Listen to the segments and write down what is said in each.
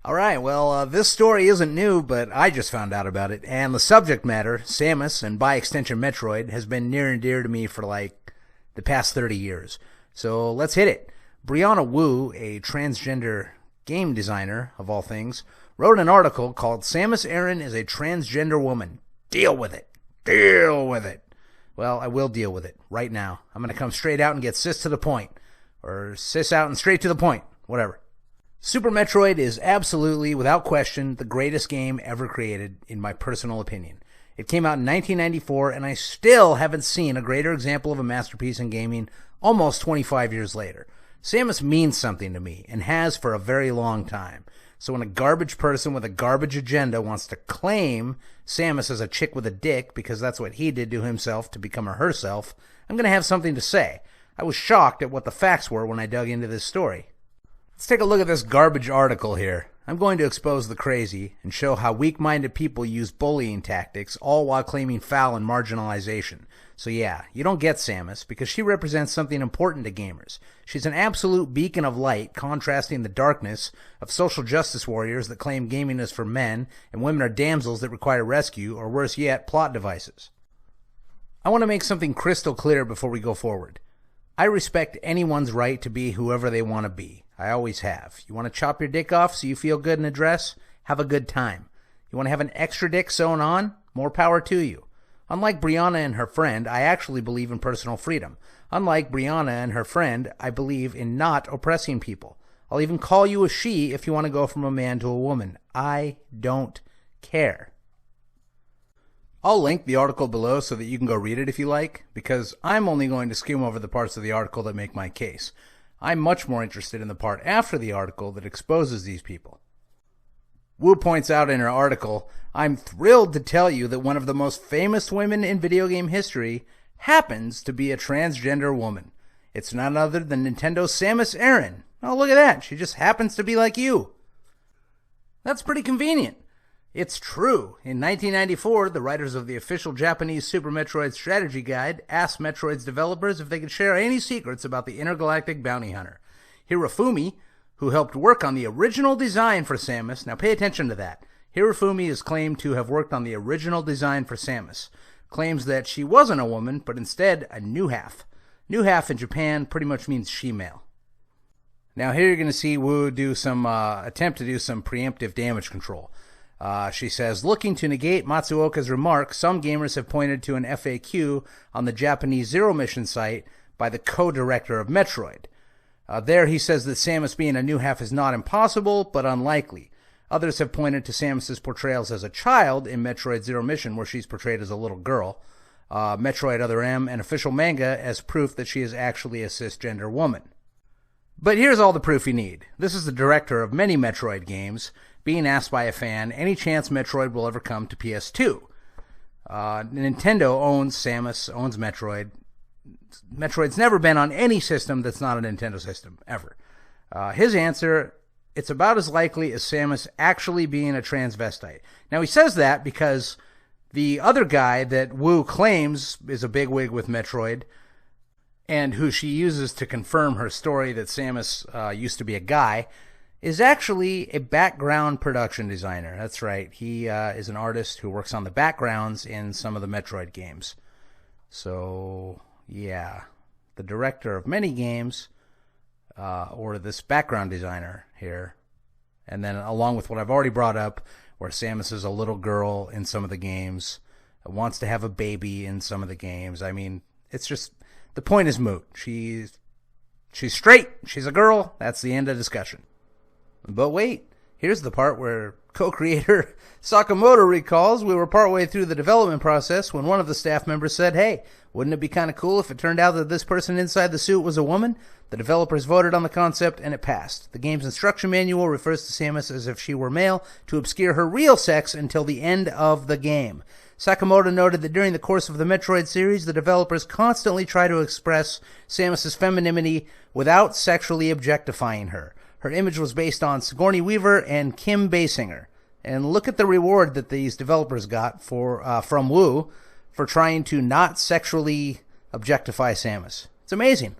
Alright, well, this story isn't new, but I just found out about it, and the subject matter, Samus, and by extension Metroid, has been near and dear to me for the past 30 years. So let's hit it. Brianna Wu, a transgender game designer, of all things, wrote an article called Samus Aran is a Transgender Woman. Deal with it. Deal with it. Well, I will deal with it right now. I'm going to come straight out and get cis to the point. Or cis out and straight to the point. Whatever. Super Metroid is absolutely, without question, the greatest game ever created, in my personal opinion. It came out in 1994, and I still haven't seen a greater example of a masterpiece in gaming almost 25 years later. Samus means something to me, and has for a very long time. So when a garbage person with a garbage agenda wants to claim Samus as a chick with a dick, because that's what he did to himself to become her herself, I'm going to have something to say. I was shocked at what the facts were when I dug into this story. Let's take a look at this garbage article here. I'm going to expose the crazy and show how weak-minded people use bullying tactics, all while claiming foul and marginalization. So yeah, you don't get Samus, because she represents something important to gamers. She's an absolute beacon of light, contrasting the darkness of social justice warriors that claim gaming is for men, and women are damsels that require rescue, or worse yet, plot devices. I want to make something crystal clear before we go forward. I respect anyone's right to be whoever they want to be. I always have. You want to chop your dick off so you feel good in a dress? Have a good time. You want to have an extra dick sewn on? More power to you. Unlike Brianna and her friend, I actually believe in personal freedom. Unlike Brianna and her friend, I believe in not oppressing people. I'll even call you a she if you want to go from a man to a woman. I don't care. I'll link the article below so that you can go read it if you like, because I'm only going to skim over the parts of the article that make my case. I'm much more interested in the part after the article that exposes these people. Wu points out in her article, I'm thrilled to tell you that one of the most famous women in video game history happens to be a transgender woman. It's none other than Nintendo's Samus Aran. Oh, look at that. She just happens to be like you. That's pretty convenient. It's true. In 1994, the writers of the official Japanese Super Metroid strategy guide asked Metroid's developers if they could share any secrets about the intergalactic bounty hunter. Hirofumi, who helped work on the original design for Samus, now pay attention to that. Hirofumi is claimed to have worked on the original design for Samus. Claims that she wasn't a woman, but instead a new half. New half in Japan pretty much means she-male. Now here you're going to see Wu do some attempt to do some preemptive damage control. She says, looking to negate Matsuoka's remark, some gamers have pointed to an FAQ on the Japanese Zero Mission site by the co-director of Metroid. There he says that Samus being a new half is not impossible, but unlikely. Others have pointed to Samus's portrayals as a child in Metroid Zero Mission, where she's portrayed as a little girl, Metroid Other M, and official manga as proof that she is actually a cisgender woman. But here's all the proof you need. This is the director of many Metroid games, being asked by a fan any chance Metroid will ever come to PS2. Nintendo owns Samus, owns Metroid. Metroid's never been on any system that's not a Nintendo system, ever. His answer, it's about as likely as Samus actually being a transvestite. Now he says that because the other guy that Wu claims is a bigwig with Metroid, and who she uses to confirm her story that Samus used to be a guy, is actually a background production designer. That's right. He is an artist who works on the backgrounds in some of the Metroid games. So, yeah. The director of many games, or this background designer here. And then along with what I've already brought up, where Samus is a little girl in some of the games, wants to have a baby in some of the games. I mean, it's just, the point is moot. She's straight. She's a girl. That's the end of discussion. But wait, here's the part where co-creator Sakamoto recalls we were partway through the development process when one of the staff members said, hey, wouldn't it be kind of cool if it turned out that this person inside the suit was a woman? The developers voted on the concept and it passed. The game's instruction manual refers to Samus as if she were male to obscure her real sex until the end of the game. Sakamoto noted that during the course of the Metroid series, the developers constantly try to express Samus's femininity without sexually objectifying her. Her image was based on Sigourney Weaver and Kim Basinger. And look at the reward that these developers got from Wu for trying to not sexually objectify Samus. It's amazing.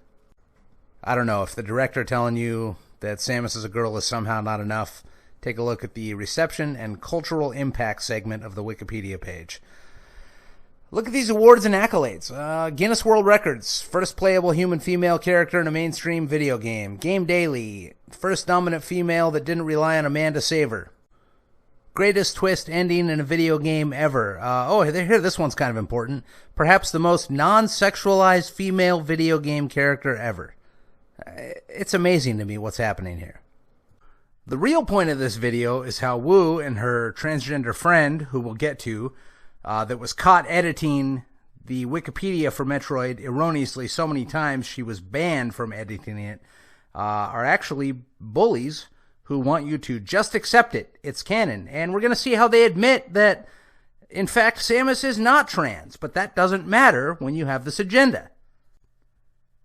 I don't know, if the director telling you that Samus is a girl is somehow not enough, take a look at the reception and cultural impact segment of the Wikipedia page. Look at these awards and accolades. Guinness World Records, first playable human female character in a mainstream video game. Game Daily, first dominant female that didn't rely on a man to save her. Greatest twist ending in a video game ever. Here, this one's kind of important. Perhaps the most non-sexualized female video game character ever. It's amazing to me what's happening here. The real point of this video is how Wu and her transgender friend, who we'll get to, that was caught editing the Wikipedia for Metroid erroneously so many times she was banned from editing it, are actually bullies who want you to just accept it. It's canon. And we're going to see how they admit that, in fact, Samus is not trans, but that doesn't matter when you have this agenda.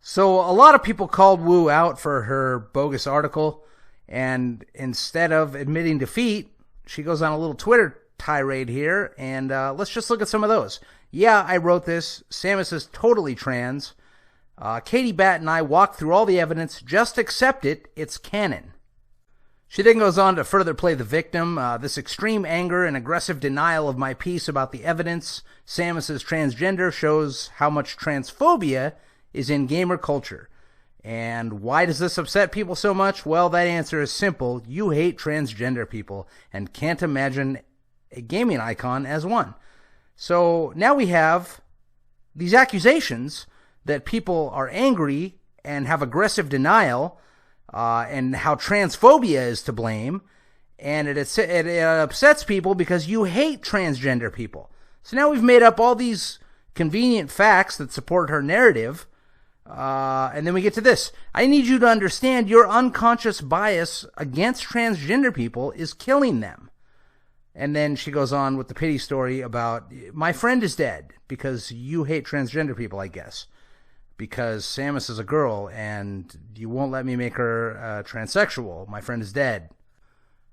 So a lot of people called Wu out for her bogus article, and instead of admitting defeat, she goes on a little Twitter tirade here, and let's just look at some of those. Yeah, I wrote this. Samus is totally trans. Katie Batt and I walked through all the evidence. Just accept it. It's canon. She then goes on to further play the victim. This extreme anger and aggressive denial of my piece about the evidence Samus's transgender shows how much transphobia is in gamer culture. And why does this upset people so much? Well, that answer is simple. You hate transgender people and can't imagine a gaming icon as one. So now we have these accusations that people are angry and have aggressive denial, and how transphobia is to blame, and it upsets people because you hate transgender people. So now we've made up all these convenient facts that support her narrative, and then we get to this. I need you to understand your unconscious bias against transgender people is killing them. And then she goes on with the pity story about, my friend is dead because you hate transgender people, I guess. Because Samus is a girl, and you won't let me make her transsexual. My friend is dead.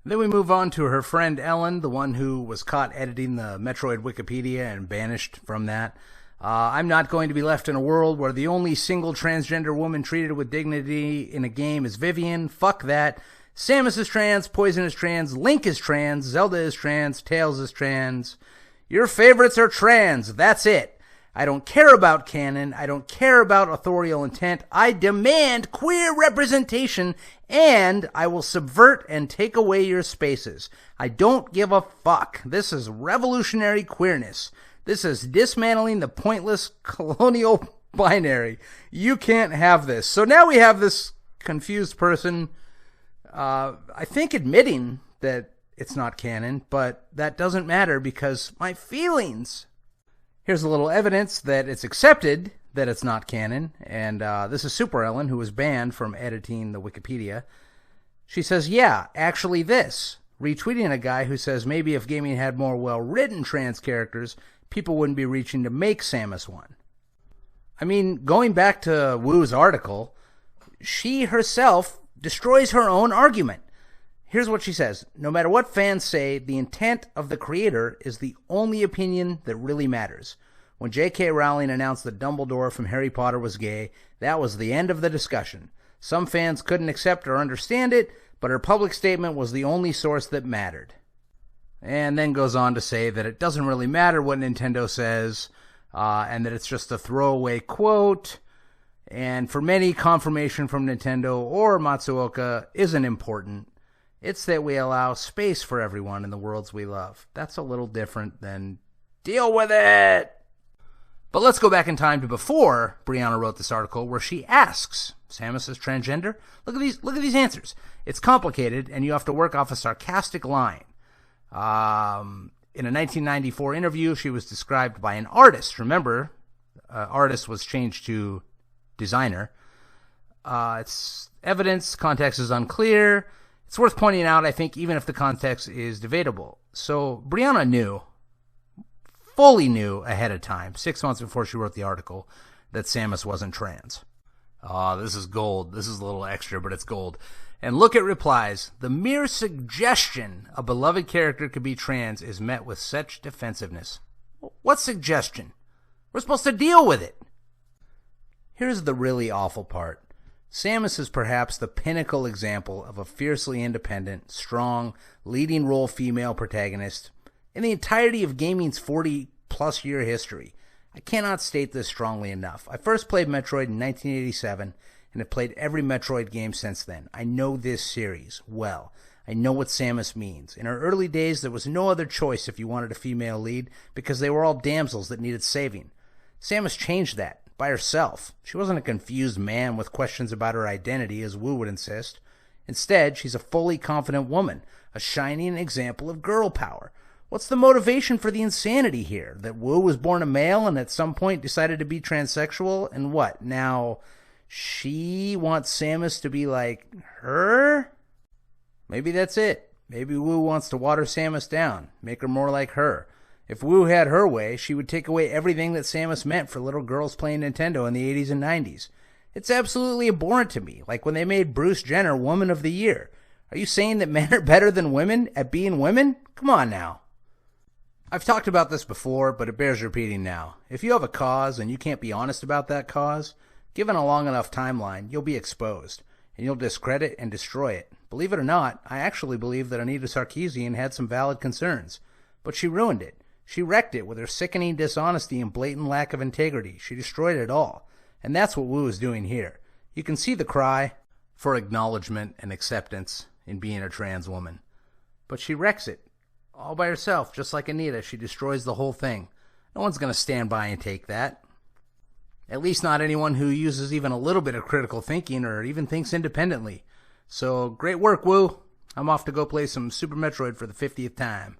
Then we move on to her friend Ellen, the one who was caught editing the Metroid Wikipedia and banished from that. I'm not going to be left in a world where the only single transgender woman treated with dignity in a game is Vivian. Fuck that. Samus is trans, Poison is trans, Link is trans, Zelda is trans, Tails is trans. Your favorites are trans. That's it. I don't care about canon. I don't care about authorial intent. I demand queer representation, and I will subvert and take away your spaces. I don't give a fuck. This is revolutionary queerness. This is dismantling the pointless colonial binary. You can't have this. So now we have this confused person, I think, admitting that it's not canon, but that doesn't matter because my feelings... Here's a little evidence that it's accepted that it's not canon, and this is Super Ellen, who was banned from editing the Wikipedia. She says, yeah, actually this, retweeting a guy who says maybe if gaming had more well-written trans characters, people wouldn't be reaching to make Samus one. I mean, going back to Wu's article, she herself destroys her own argument. Here's what she says. No matter what fans say, the intent of the creator is the only opinion that really matters. When J.K. Rowling announced that Dumbledore from Harry Potter was gay, that was the end of the discussion. Some fans couldn't accept or understand it, but her public statement was the only source that mattered. And then goes on to say that it doesn't really matter what Nintendo says, and that it's just a throwaway quote. And for many, confirmation from Nintendo or Matsuoka isn't important. It's that we allow space for everyone in the worlds we love. That's a little different than deal with it. But let's go back in time to before Brianna wrote this article, where she asks, Samus is transgender? Look at these answers. It's complicated, and you have to work off a sarcastic line. In a 1994 interview, she was described by an artist. Remember, artist was changed to designer. It's evidence, context is unclear. It's worth pointing out, I think, even if the context is debatable. So Brianna fully knew ahead of time, 6 months before she wrote the article, that Samus wasn't trans. This is gold. This is a little extra, but it's gold. And look at replies. The mere suggestion a beloved character could be trans is met with such defensiveness. What suggestion? We're supposed to deal with it. Here's the really awful part. Samus is perhaps the pinnacle example of a fiercely independent, strong, leading role female protagonist in the entirety of gaming's 40-plus year history. I cannot state this strongly enough. I first played Metroid in 1987 and have played every Metroid game since then. I know this series well. I know what Samus means. In her early days, there was no other choice if you wanted a female lead because they were all damsels that needed saving. Samus changed that by herself. She wasn't a confused man with questions about her identity, as Wu would insist. Instead, she's a fully confident woman, a shining example of girl power. What's the motivation for the insanity here? That Wu was born a male and at some point decided to be transsexual? And what, now she wants Samus to be like her? Maybe that's it. Maybe Wu wants to water Samus down, make her more like her. If Wu had her way, she would take away everything that Samus meant for little girls playing Nintendo in the 80s and 90s. It's absolutely abhorrent to me, like when they made Bruce Jenner Woman of the Year. Are you saying that men are better than women at being women? Come on now. I've talked about this before, but it bears repeating now. If you have a cause and you can't be honest about that cause, given a long enough timeline, you'll be exposed, and you'll discredit and destroy it. Believe it or not, I actually believe that Anita Sarkeesian had some valid concerns, but she ruined it. She wrecked it with her sickening dishonesty and blatant lack of integrity. She destroyed it all, and that's what Wu is doing here. You can see the cry for acknowledgement and acceptance in being a trans woman, but she wrecks it. All by herself, just like Anita, she destroys the whole thing. No one's going to stand by and take that. At least not anyone who uses even a little bit of critical thinking or even thinks independently. So, great work, Wu. I'm off to go play some Super Metroid for the 50th time.